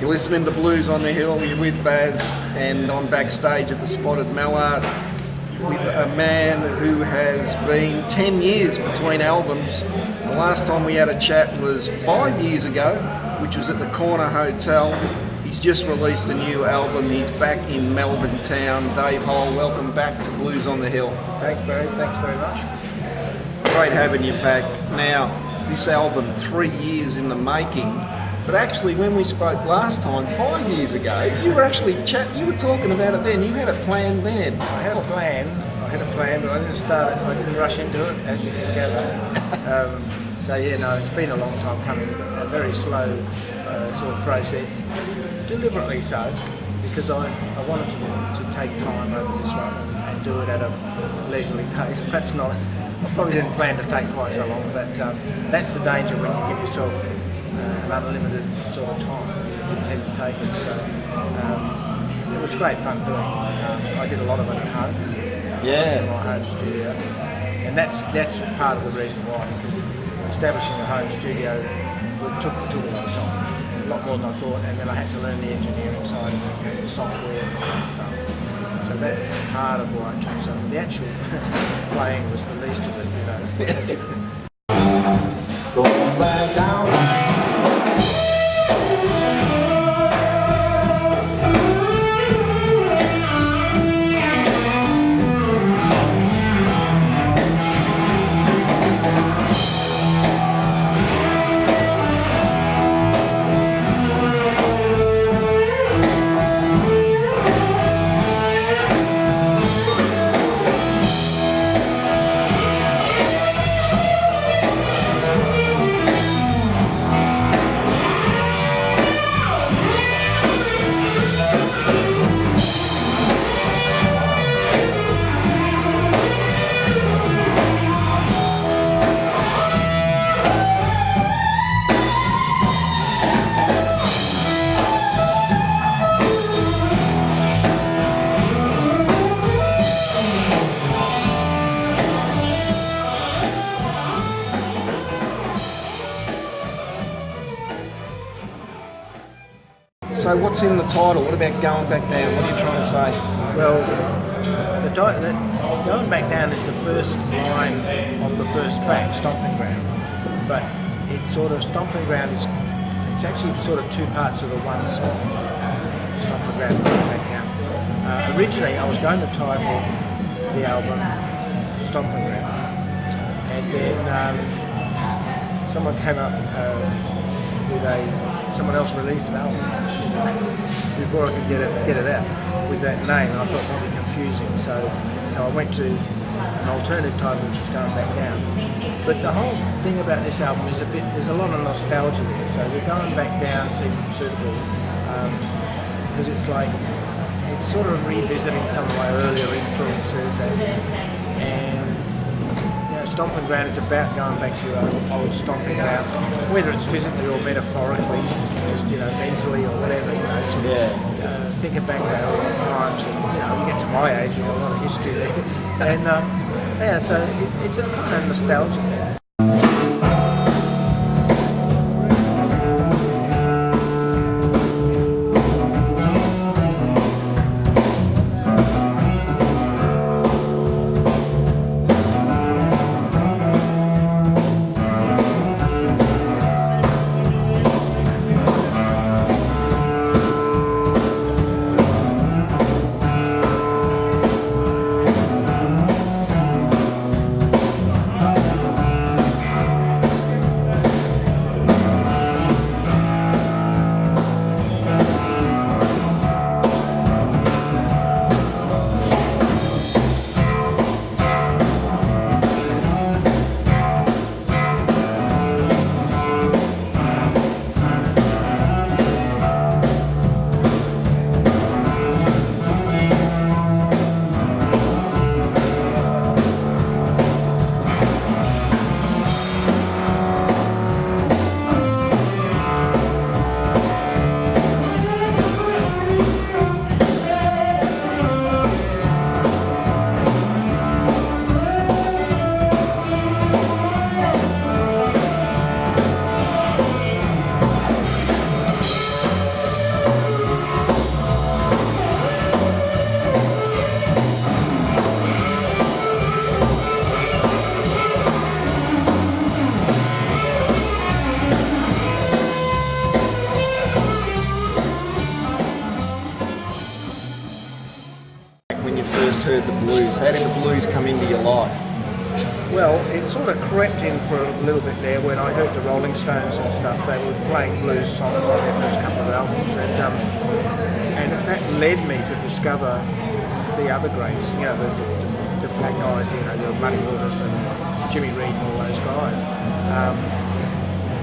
You're listening to Blues on the Hill, you're with Baz, and I'm backstage at the Spotted Mallard with a man who has been 10 years between albums. The last time we had a chat was 5 years ago, which was at the Corner Hotel. He's just released a new album. He's back in Melbourne town. Dave Hole, welcome back to Blues on the Hill. Thanks, Barry. Thanks very much. Great having you back. Now, this album, 3 years in the making. But actually, when we spoke last time, 5 years ago, you were actually you were talking about it then. You had a plan then. I had a plan, but I didn't start it. I didn't rush into it, as you can gather. So yeah, no, it's been a long time coming. A very slow sort of process, deliberately so, because I wanted to take time over this one and do it at a leisurely pace. Perhaps not. I probably didn't plan to take quite so long, but that's the danger when you give yourself an unlimited sort of time. You tend to take it. So it was great fun doing. I did a lot of it at home. Yeah. In my home studio, and that's part of the reason why, because establishing a home studio took a lot of time, a lot more than I thought, and then I had to learn the engineering side of it, the software and stuff. So that's part of why I took so. The actual playing was the least of it, you know. Goin Back Down. So what's in the title? What about Goin Back Down? What are you trying to say? Well, Goin Back Down is the first line of the first track, Stomping Ground. But it's sort of Stomping Ground it's actually sort of two parts of the one song, Stomping Ground and Goin Back Down. Originally, I was going to title the album Stomping Ground, and then someone came up with someone else released an album before I could get it out with that name, and I thought it might be confusing. So I went to an alternative title, which was Goin Back Down. But the whole thing about this album is there's a lot of nostalgia there. So the Goin Back Down seemed suitable because it's sort of revisiting some of my earlier influences and Stomping Ground is about going back to your old stomping ground, whether it's physically or metaphorically, just mentally or whatever. Thinking back about old times, and you get to my age, a lot of history there, and so it's a kind of nostalgia thing. blues come into your life? Well, it sort of crept in for a little bit there when I heard the Rolling Stones and stuff. They were playing blues songs on their first couple of albums, and that led me to discover the other greats, you know, the black guys, you know, the Muddy Waters and Jimmy Reed and all those guys.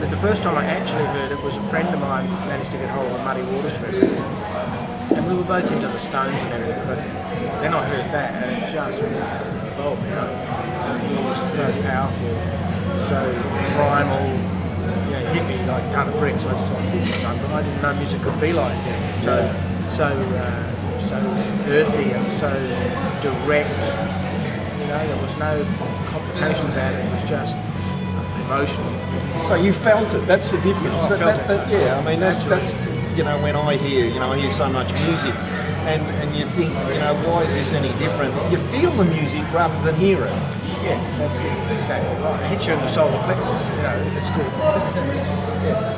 But the first time I actually heard it was a friend of mine managed to get hold of a Muddy Waters record, and we were both into the Stones and everything, but then I heard that and it just bowled me up. It was so powerful, so primal, you know, hit me like a ton of bricks. I just thought, this is something, I didn't know music could be like this. So earthy and so direct. You know, there was no complication about it. It was just emotional. So you felt it. That's the difference. Oh, I felt it. Yeah, I mean that's you know, when I hear so much music, and you think, you know, why is this any different? You feel the music rather than hear it. Yeah, that's it. Exactly right. It hits you in the solar plexus, you know, if it's good. Yeah.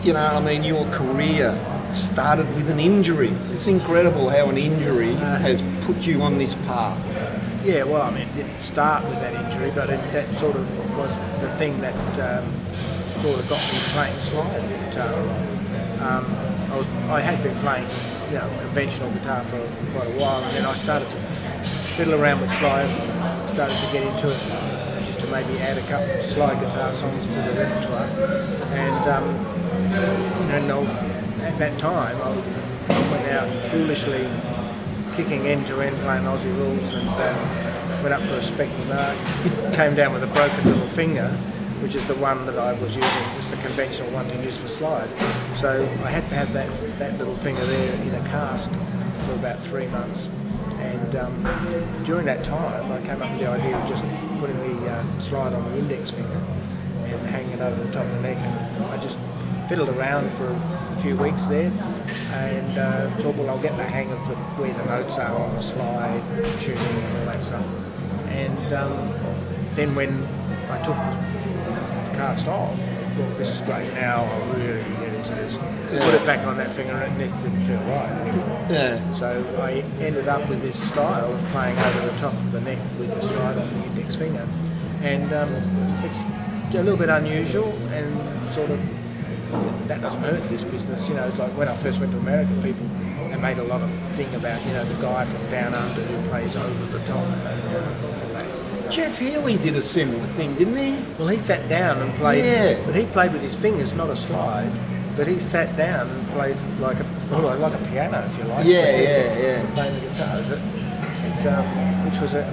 You know, I mean, your career started with an injury. It's incredible how an injury has put you on this path. Yeah, well, I mean, it didn't start with that injury, but that sort of was the thing that sort of got me playing slide guitar a lot. I had been playing, you know, conventional guitar for quite a while, and then I started to fiddle around with slide, started to get into it, just to maybe add a couple of slide guitar songs to the repertoire, and at that time I went out foolishly kicking end to end playing Aussie rules, and went up for a speckled mark, came down with a broken little finger, which is the one that I was using, just the conventional one to use for slide. So I had to have that little finger there in a cast for about 3 months, and during that time I came up with the idea of just putting the slide on the index finger and hanging it over the top of the neck, and I just fiddled around for a few weeks there, and thought, well, I'll get the hang of where the notes are on the slide, tuning and all that stuff. And then when I took the cast off, I thought, this is great, now I'll really get into this. Yeah. Put it back on that finger and it didn't feel right anymore. Yeah. So I ended up with this style of playing over the top of the neck with the slide on the index finger. And it's a little bit unusual, and sort of that doesn't hurt this business, you know. Like when I first went to America, people, they made a lot of thing about, you know, the guy from down under who plays over the top. Jeff Healey did a similar thing, didn't he? Well, he sat down and played, yeah. But he played with his fingers, not a slide. But he sat down and played like a piano, if you like. Yeah. Playing the guitars,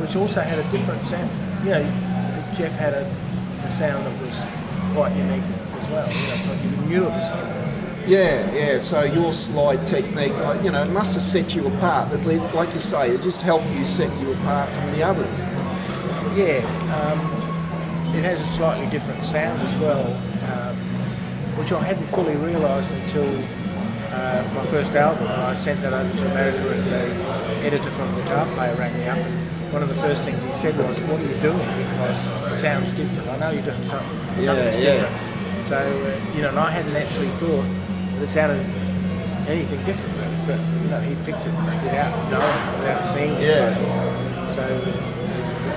which also had a different sound. You know, Jeff had a sound that was quite unique as well. You know, you knew it was him. Yeah. So your slide technique, you know, it must have set you apart. Like you say, it just helped you set you apart from the others. Yeah, it has a slightly different sound as well, which I hadn't fully realised until my first album, and I sent that over to America, and the editor from Guitar Player rang me up, and one of the first things he said was, "What are you doing? Because it sounds different. I know you're doing something's different." So, and I hadn't actually thought that it sounded anything different, but he picked it without knowing, without seeing it. Yeah. So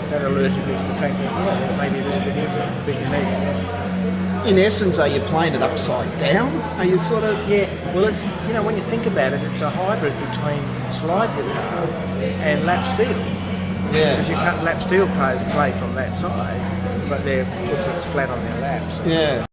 that alerted me to the fact that maybe it is a bit different, a bit unique. In essence, are you playing it upside down? Are you sort of... Yeah, well, it's, when you think about it, it's a hybrid between slide guitar and lap steel. Yeah. Because lap steel players play from that side, but they're also it's flat on their laps. Yeah.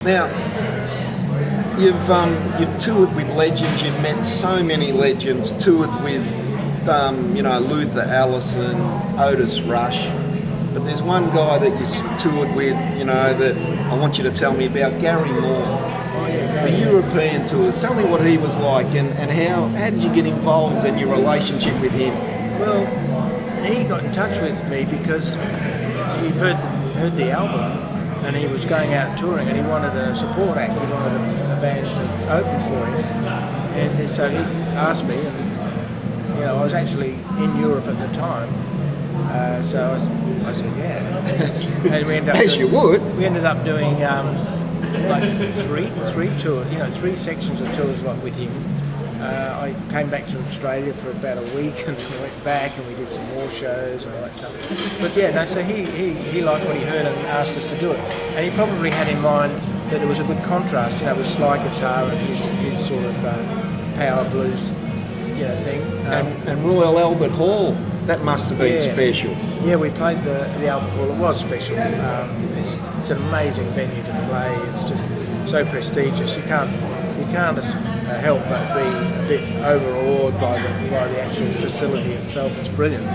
Now, you've toured with legends. You've met so many legends. Toured with, Luther Allison, Otis Rush. But there's one guy that you toured with, that I want you to tell me about, Gary Moore. Oh, yeah, Gary. The European tours. Tell me what he was like, and how did you get involved in your relationship with him? Well, he got in touch with me because he'd heard the album. And he was going out touring, and he wanted a support act. He wanted a band to open for him, and so he asked me. And I was actually in Europe at the time, so I said yeah. And we ended up you would. We ended up doing like three tours, 3 sections of tours like with him. I came back to Australia for about a week, and then went back, and we did some more shows and all that stuff. But so he liked what he heard and asked us to do it. And he probably had in mind that there was a good contrast, with slide guitar and his sort of power blues, thing. And Royal Albert Hall, that must have been special. Yeah, we played the Albert Hall. It was special. It's an amazing venue to play. It's just so prestigious. You can't help but be a bit overawed by the actual facility itself. It's brilliant.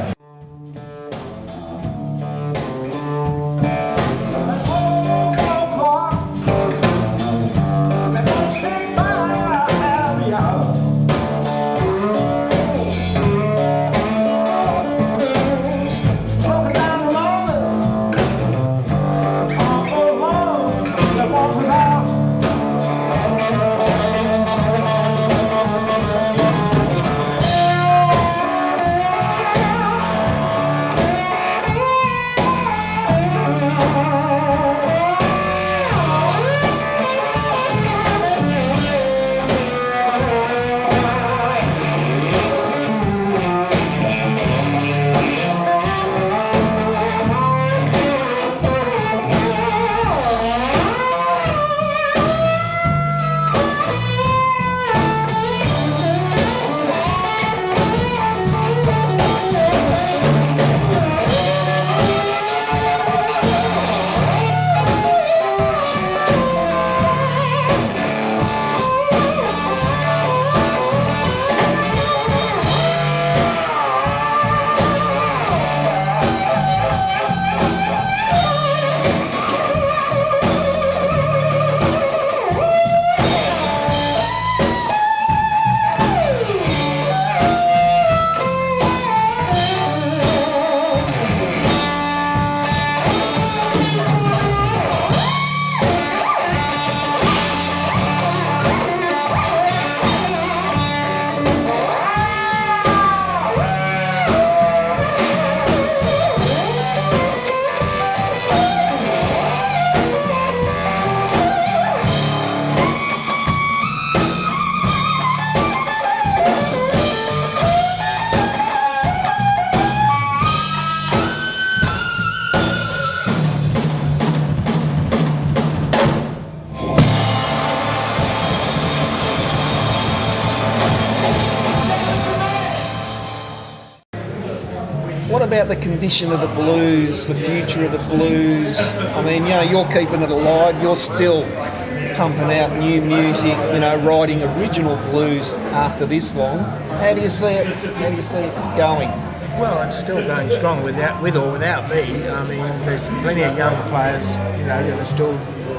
What about the condition of the blues, the future of the blues? I mean, you're keeping it alive. You're still pumping out new music, writing original blues after this long. How do you see it? How do you see it going? Well, it's still going strong with or without me. I mean, there's plenty of young players, that are still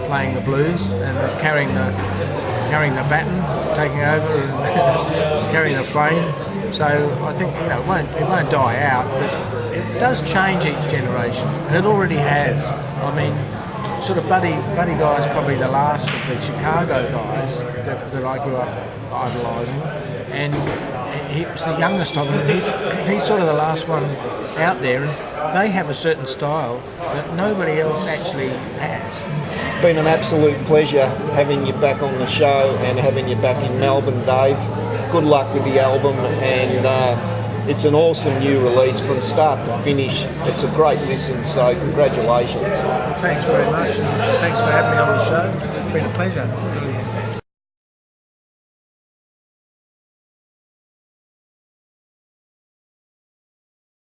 playing the blues and carrying the baton, taking over and carrying the flame. So I think it won't die out, but it does change each generation, and it already has. I mean, sort of Buddy Guy's probably the last of the Chicago guys that I grew up idolising, and he was the youngest of them. He's sort of the last one out there, and they have a certain style that nobody else actually has. Been an absolute pleasure having you back on the show and having you back in Melbourne, Dave. Good luck with the album, and it's an awesome new release from start to finish. It's a great listen, so congratulations. Thanks very much, and thanks for having me on the show. It's been a pleasure.